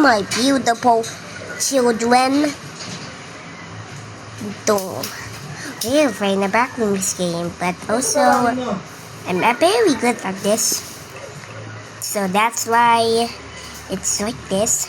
my beautiful children. We're playing a Backrooms game, but also I'm very good at this. So that's why it's like this.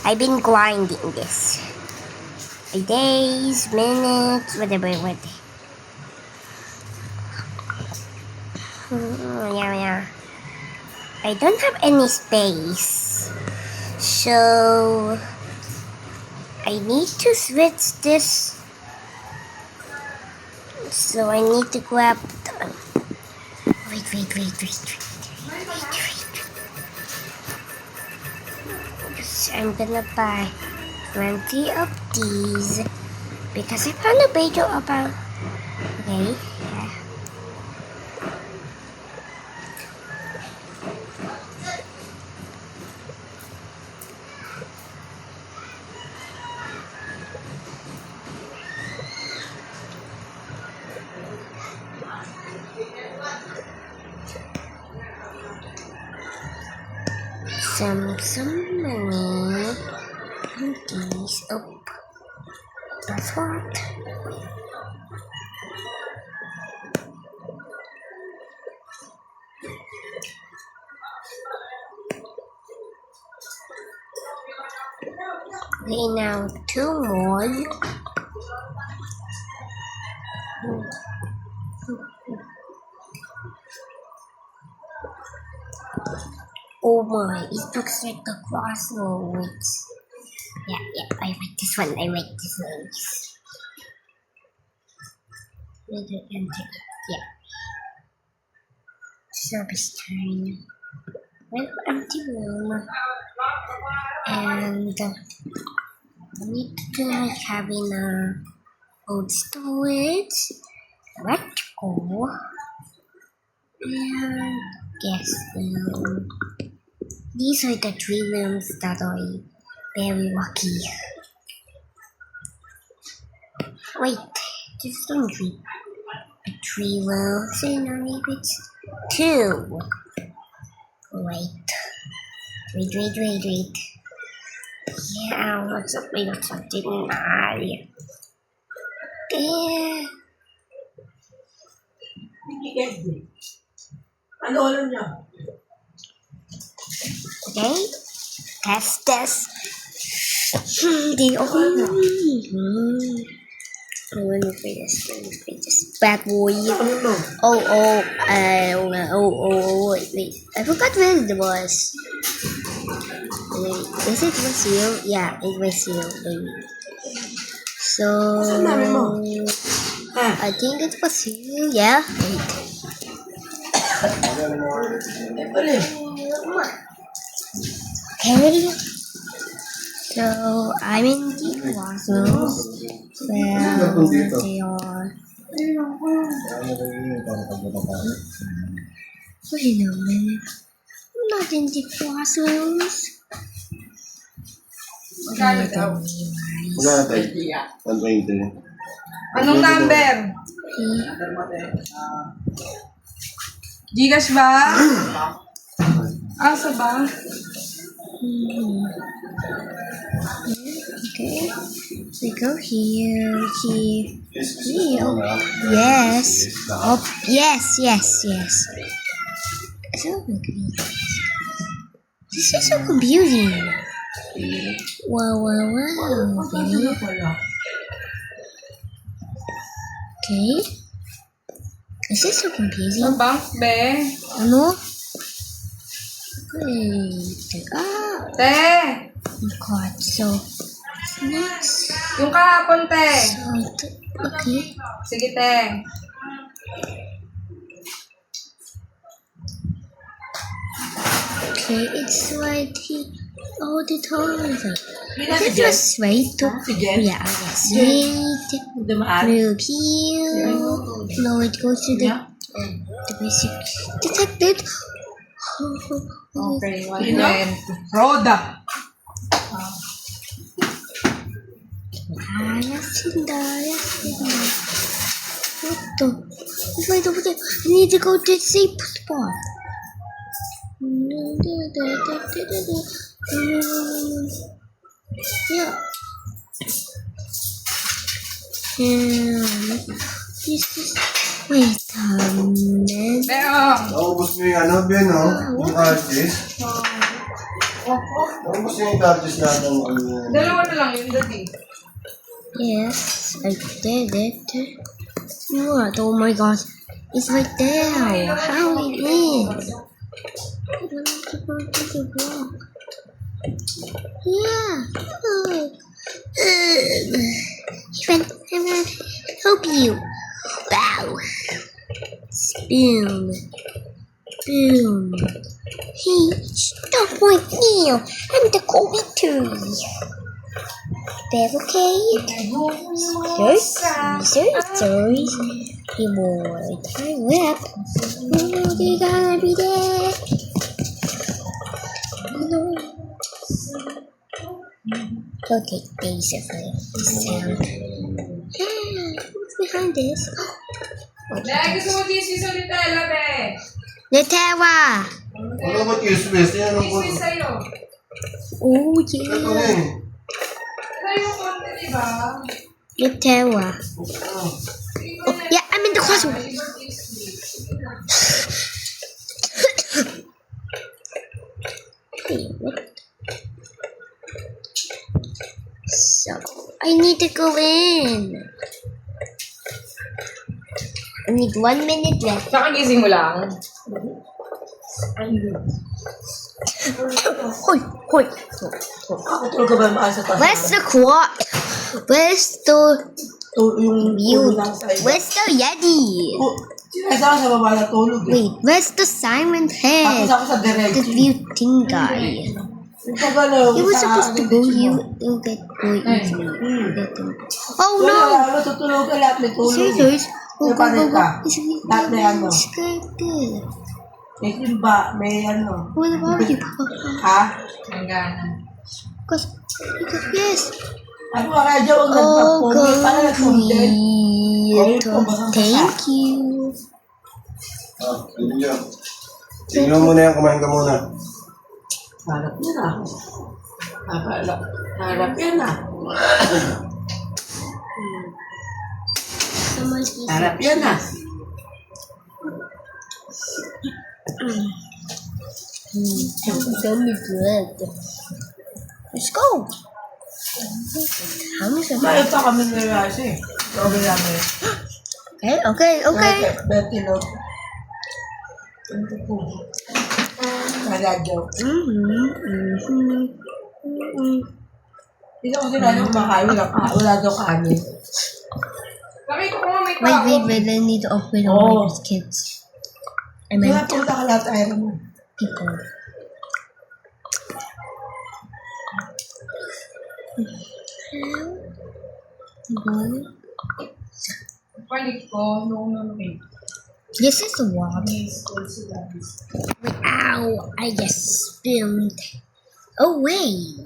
I've been grinding this. Days, minutes, whatever. Yeah. I don't have any space. So I need to switch this. So I need to grab the... Wait. I'm gonna buy 20 of these because I found a video about... Okay, yeah. Some money and these up. That's what. Okay, now 2 more. Oh my, it looks like the crossroads. Yeah, I like this one. I like this one. Yeah. Service turn. Well, empty room. And I need to having a old storage. Let's go. And guess these are the 3 rooms that are very lucky. Wait, just don't read. 3 rooms, so maybe it's 2. Wait. Yeah, what's up? Something nice. There. Okay, test. The I want to play this. Bad boy. Wait. I forgot where it was. Wait, is it was sealed? Yeah, it was sealed, baby. So I think it was sealed. Yeah. Okay. So I'm in the classrooms where they are. Wait a minute. I'm not in the classrooms. Anong number? Gcash ba? Asa ba? Okay, we go here. Yes. Yes. So this is so confusing. Wow. Okay. This is so confusing. Sa bank, be? Ano? Wait. Te! Oh God, so next. Yung kahapon, te. Okay. Sige, te. Okay, it's right here all the time. Is it just right to? Yeah, yes. Right. Move here. No, it goes to the basic detected. Okay, 120. Roda. What the? It's right over there. I need to go to the safe spot. This is... Wait a minute. Beong. Naubos mo yung ano, Ben, no? Yung artist. Naubos mo yung artist natin. Dalawa na lang yung dati. Yes, I did it. What? Oh my gosh. It's right there. How it is? I don't have to go to the block. Yeah. Look. I'm gonna help you. Wow. Boom. Boom. Hey, stop right now. I'm the co-victory. That's okay. Sorry. You boy, time lap. You gotta be there. No. Okay, basically, sound. What's behind this? Dahil gusto mo Jesus ulit tayo, be. Nutella! Ano ba kismis? Yan ang Jesus sa'yo. Oh, Ito yeah. rin. Ito yung konti, diba? Nutella. Oh, yeah, I'm in the classroom. Hey, what? So, I need to go in. I need 1 minute left. Nakagising mo lang. Hoy, hoy. Nakatulog ka ba maasa pa? Where's the clock? Where's the Yung view? lang sa'yo. Where's the Yeti? Sinasa ka sa baba na tulog eh. Wait, where's the siren Tapos head? ako sa The diretso. view thing guy. Yung pagalaw. He was supposed to go you get boy easily. Oh Wala, no! wala. Tutulog ka lahat. May tulog. Scissors. Oh, go, go, go. It's Lahat may ano. good. May simba. May ano. What about you? Ha? Hanggang. Because, yes. Ako ka radyo. Ang Oh, nagpapogi. Para nagpumden. God. Thank you. Ah, yun yan. Tingnan mo muna yan, kumain ka muna. Harap yan ah. Harap yan ah. Someone's eating. Harap yan ah. Very good. Let's go. Mayroon pa kami nilasi eh. Okay lang eh. Okay. Betilog. Radyo. Hindi ko sila nung makain. Wala daw kanin. Nakita ko nga may tao. Wait, I need to open all Oh. my kids. I Wala meant punta ka lahat ayaw mo. people. Panik ko. No. This is the one. Ow! I just spilled. Oh wait.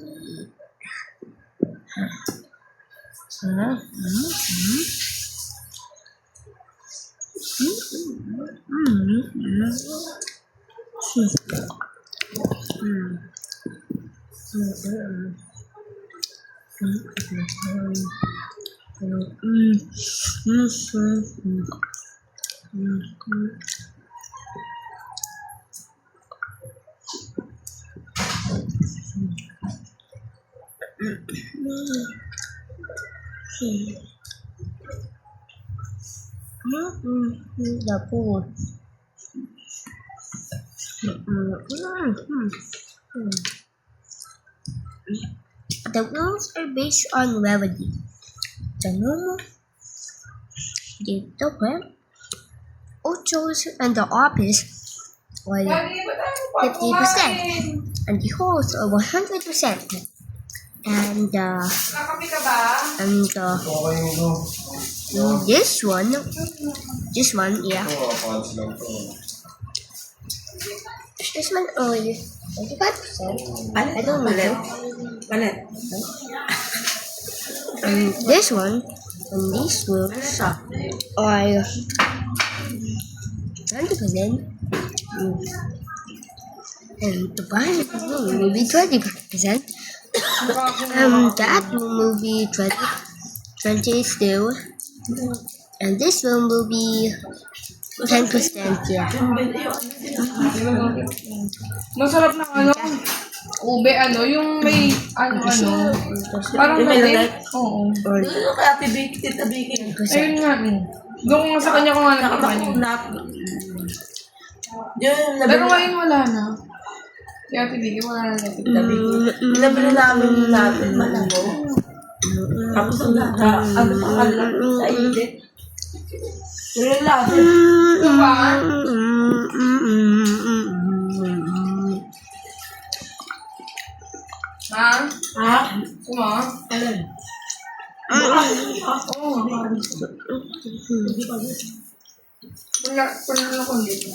The pool. The rules are based on revenue. The normal, the web, Ochos, and the office were 50%, and the host are 100%. And Nakapi ka ba? Okay mo ito. this one, yeah. Ito, pants lang ito. This one only 25%. I don't know. Palit. And this one and these rules are 20%. And the bottom will be 25%. That will be 20 still. And this one will be 10%, yeah. Masarap na ano. Ube, ano, yung may, ano. Parang Yung may mali. lalat? Oo. Ano kaya Tita Vicky? Ayun nga. Doon ko nga sa kanya ko nga nakiman yun. Nakakunap. Yun, Pero ngayon wala na. Kaya tibigyan, wala na natin. Nabili namin natin malango. Tapos ang kalat sa init. Yun lang. Ito ba? Ha? Ha? Kuma? Alin? Pula ko dito.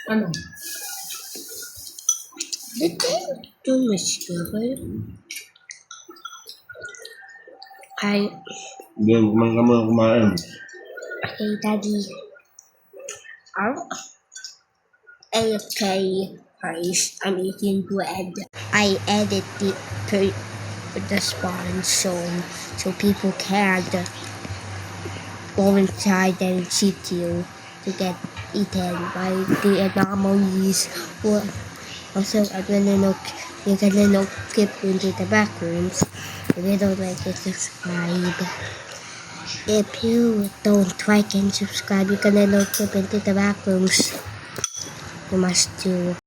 Ano? Too much sugar. Hi. Diyan, kumain. Okay, Daddy. Okay, guys, I'm eating bread. I edit the spawn so people can't go inside and cheat you to get eaten by the anomalies. Also, I'm gonna skip into the back rooms. If you don't like it, subscribe. If you don't like and subscribe, you're gonna skip into the back rooms. You must do.